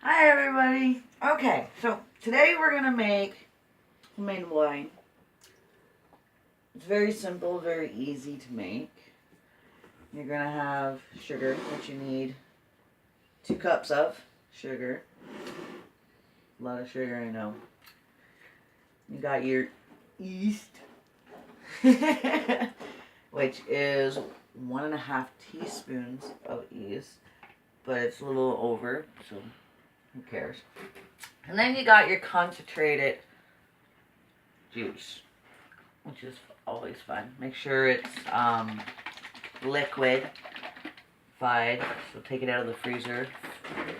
Hi everybody. Okay, so today we're gonna make homemade wine. It's very simple, very easy to make. You're gonna have sugar, which you need 2 cups of sugar. A lot of sugar, I know. You got your yeast, which is 1.5 teaspoons of yeast, but it's a little over, so who cares? And then you got your concentrated juice, which is always fun. Make sure it's liquidified. So take it out of the freezer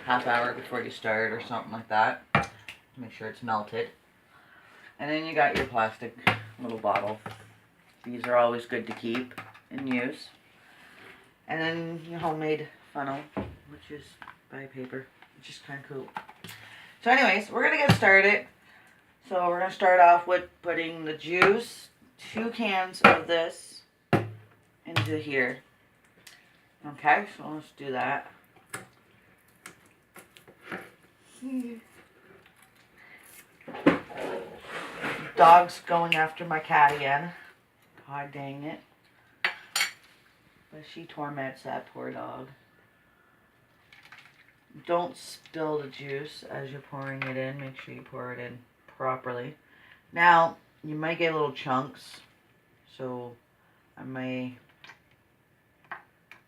half hour before you start or something like that. Make sure it's melted. And then you got your plastic little bottle. These are always good to keep and use. And then your homemade funnel, which is by paper, which is kind of cool. So anyways, we're going to get started. So we're going to start off with putting the juice, 2 cans of this, into here. Okay, so let's do that. Dog's going after my cat again. God dang it. But she torments that poor dog. Don't spill the juice as you're pouring it in. Make sure you pour it in properly. Now, you might get little chunks, so I may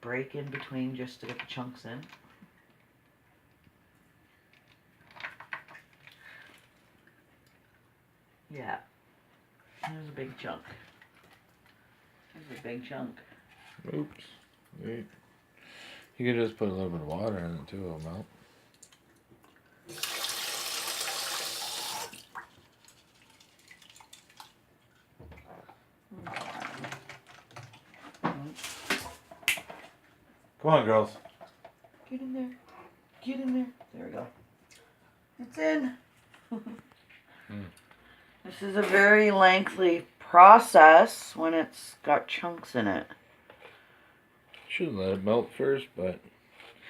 break in between just to get the chunks in. Yeah, there's a big chunk. There's a big chunk. Oops. Wait. You can just put a little bit of water in it too, it'll melt. Come on, girls. Get in there. Get in there. There we go. It's in. This is a very lengthy process when it's got chunks in it. Should let it melt first, but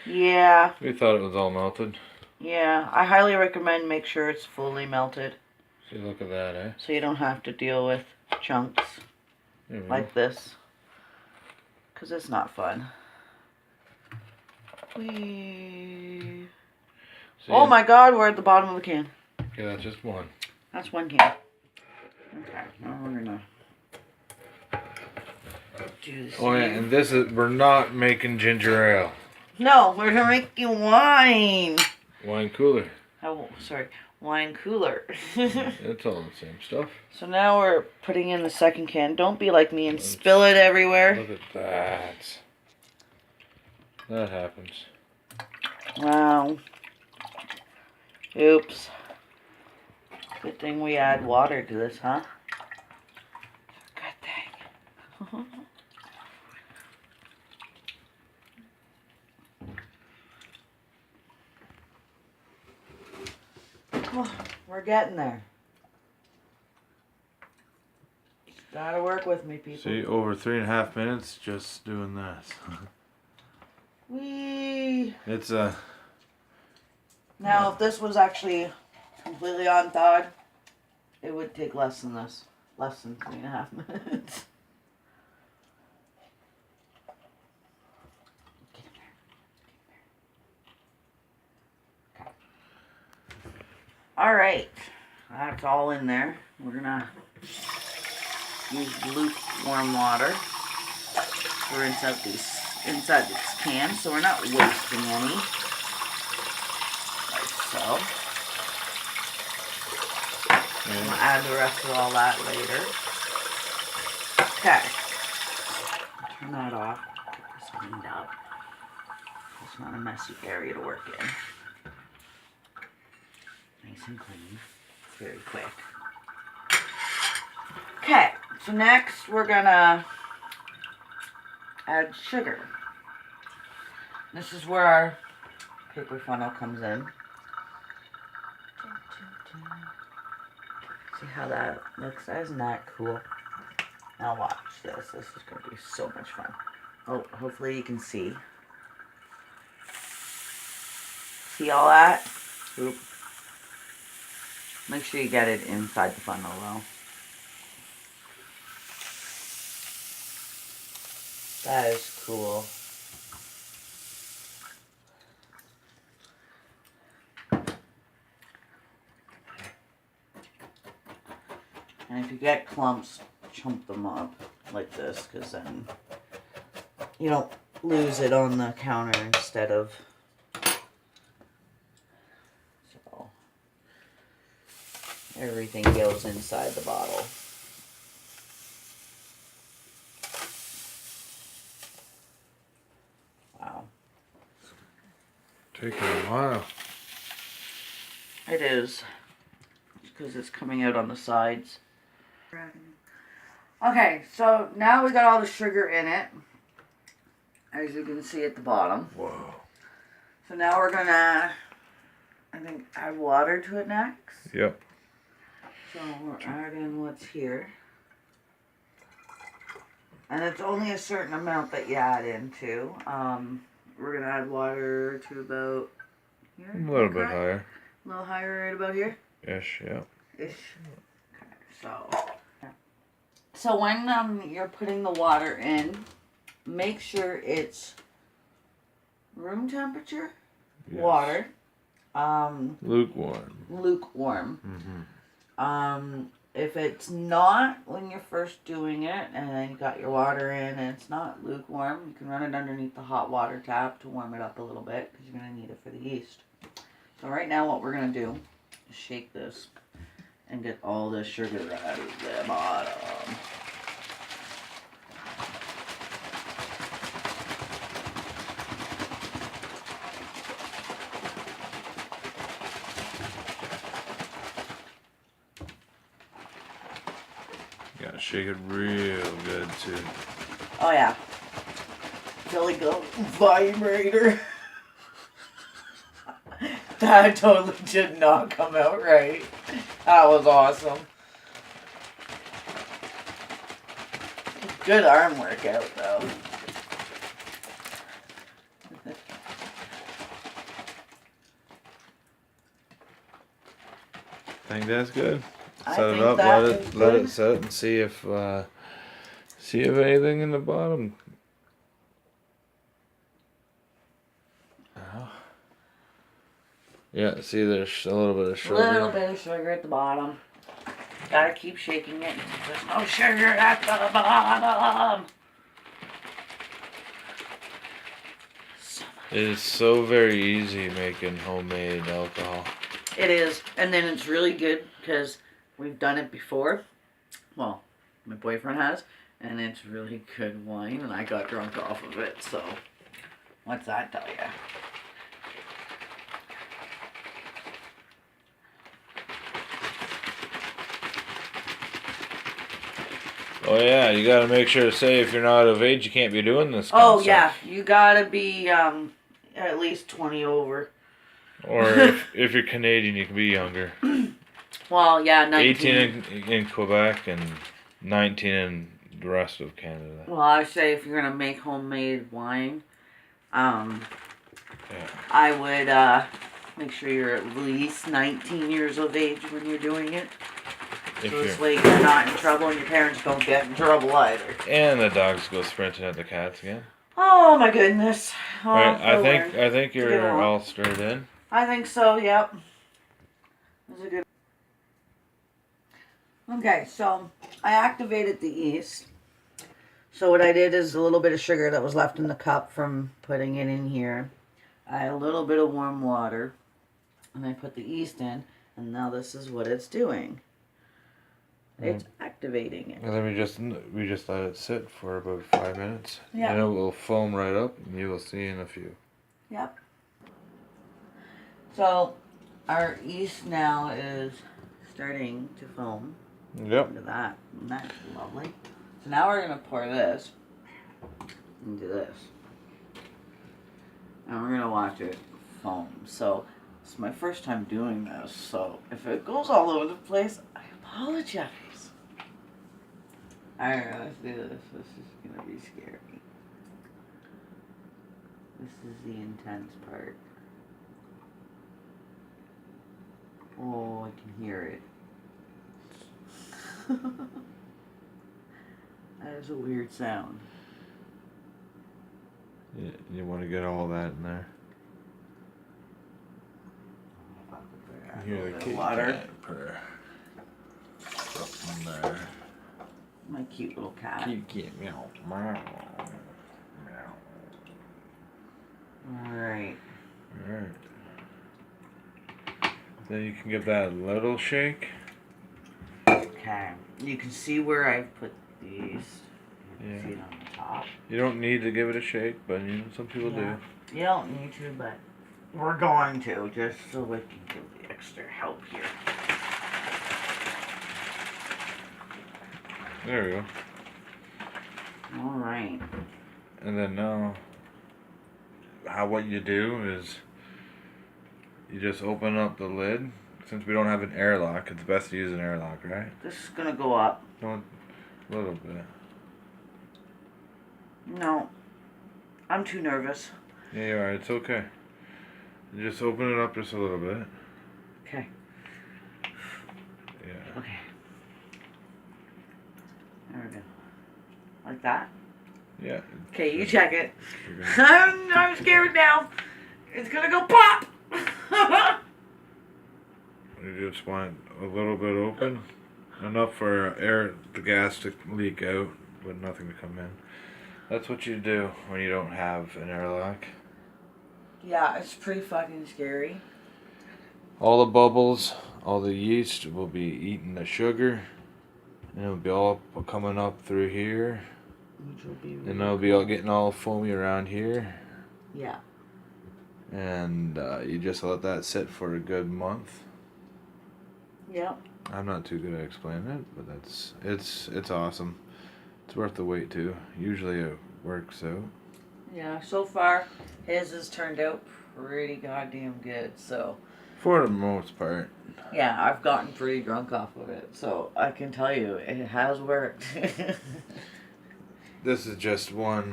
Yeah. we thought it was all melted. Yeah, I highly recommend make sure it's fully melted. See, look at that, eh? So you don't have to deal with chunks like this. Because it's not fun. Whee. Oh my god, we're at the bottom of the can. Okay, that's just one. That's 1 can. Okay, now we're gonna do this. Oh yeah, and this is, we're not making ginger ale. No, we're making wine. Wine cooler. Oh, sorry, wine cooler. It's all the same stuff. So now we're putting in the 2nd can. Don't be like me and spill it everywhere. Look at that. That happens. Wow. Oops. Good thing we add water to this, huh? Good thing. Oh, we're getting there. Gotta work with me, people. See, over 3.5 minutes just doing this. Whee! It's a... Now, if this was actually completely unthawed, it would take less than this. Less than 3.5 minutes. Get in there. Okay. Alright. That's all in there. We're gonna use lukewarm water to rinse out these inside this can, so we're not wasting any. Like so. And we'll add the rest of all that later. Okay. Turn that off. Get this cleaned up. It's not a messy area to work in. Nice and clean. Very quick. Okay, so next we're gonna add sugar. This is where our paper funnel comes in. See how that looks? Isn't that cool? Now watch this. This is going to be so much fun. Oh, hopefully you can see. See all that? scoop. Make sure you get it inside the funnel though. That is cool. And if you get clumps, chunk them up like this, because then you don't lose it on the counter instead of. So everything goes inside the bottle. Wow. Taking a while. It is. Because it's coming out on the sides. Okay, so now we got all the sugar in it. As you can see at the bottom. Whoa. So now we're gonna, I think, add water to it next. Yep. So we're adding what's here. And it's only a certain amount that you add into. We're gonna add water to about here. A little bit higher. A little higher right about here. Ish, yeah. Ish. Okay, so when you're putting the water in, make sure it's room temperature Yes. water. Lukewarm. Lukewarm. If it's not when you're first doing it, and then you got your water in and it's not lukewarm, you can run it underneath the hot water tap to warm it up a little bit because you're going to need it for the yeast. So right now what we're going to do is shake this and get all the sugar out of the bottom. Gotta shake it real good too. Oh yeah. Till like a vibrator. That totally did not come out right. That was awesome. Good arm workout though. Think that's good. I Set it think up, that let is it good. set and see if anything in the bottom. Oh. Yeah, see there's a little bit of A sugar. little bit of sugar at the bottom. Gotta keep shaking it. There's no sugar at the bottom. It is so very easy making homemade alcohol. It is, and then it's really good because we've done it before. Well, my boyfriend has, and it's really good wine, and I got drunk off of it, so what's that tell you? Oh yeah, you gotta make sure to say if you're not of age, you can't be doing this kind Oh of yeah, stuff. you gotta be at least 20 over. Or if you're Canadian, you can be younger. Well, yeah, 19. 18 in Quebec and 19 in the rest of Canada. Well, I say if you're gonna make homemade wine, Yeah. I would make sure you're at least 19 years of age when you're doing it. If So this you're, way you're not in trouble and your parents don't get in trouble either. and the dogs go sprinting at the cats again. Oh my goodness. Oh, Right, I they'll learn. think Get you're along. all stirred in. I think so, yep. That's a good. Okay, so I activated the yeast. So what I did is a little bit of sugar that was left in the cup from putting it in here. I had a little bit of warm water. And I put the yeast in. And now this is what it's doing. It's activating it. And then we just let it sit for about 5 minutes. Yeah. And it will foam right up, and you will see in a few. Yep. So our yeast now is starting to foam. Yep. Look at that. Isn't that lovely? So now we're going to pour this into this. And we're going to watch it foam. So it's my first time doing this. So if it goes all over the place, I apologize. Alright, let's do this. This is going to be scary. This is the intense part. I can hear it. That is a weird sound. You want to get all that in there. You hear the kitty cat purr. Something there. My cute little cat. Cute cat, meow, meow, meow. Alright. Alright. Then you can give that a little shake. Okay. You can see where I put these. You can see it on the top. You don't need to give it a shake, but you know, some people do. You don't need to, but we're going to, just so we can give the extra help here. There we go. Alright. And then now, what you do is you just open up the lid. Since we don't have an airlock, it's best to use an airlock, right? This is gonna go up. No, a little bit. No. I'm too nervous. Yeah, you are. It's okay. You just open it up just a little bit. Okay. Yeah. Okay. There we go. Like that? Yeah. Okay, you check it. Gonna... I'm scared now. It's gonna go pop! You just want a little bit open. Enough for the gas to leak out, but nothing to come in. That's what you do when you don't have an airlock. Yeah, it's pretty fucking scary. All the bubbles, all the yeast will be eating the sugar, and it'll be all coming up through here, and it'll be all getting all foamy around here. Yeah. And you just let that sit for a good month. Yep. I'm not too good at explaining it, but it's awesome. It's worth the wait too. Usually it works out. Yeah, so far his has turned out pretty goddamn good, so. For the most part. Yeah, I've gotten pretty drunk off of it, so I can tell you it has worked. This is just one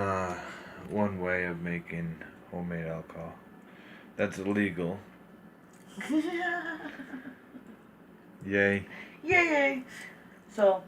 way of making homemade alcohol. That's illegal. Yay. Yay! So,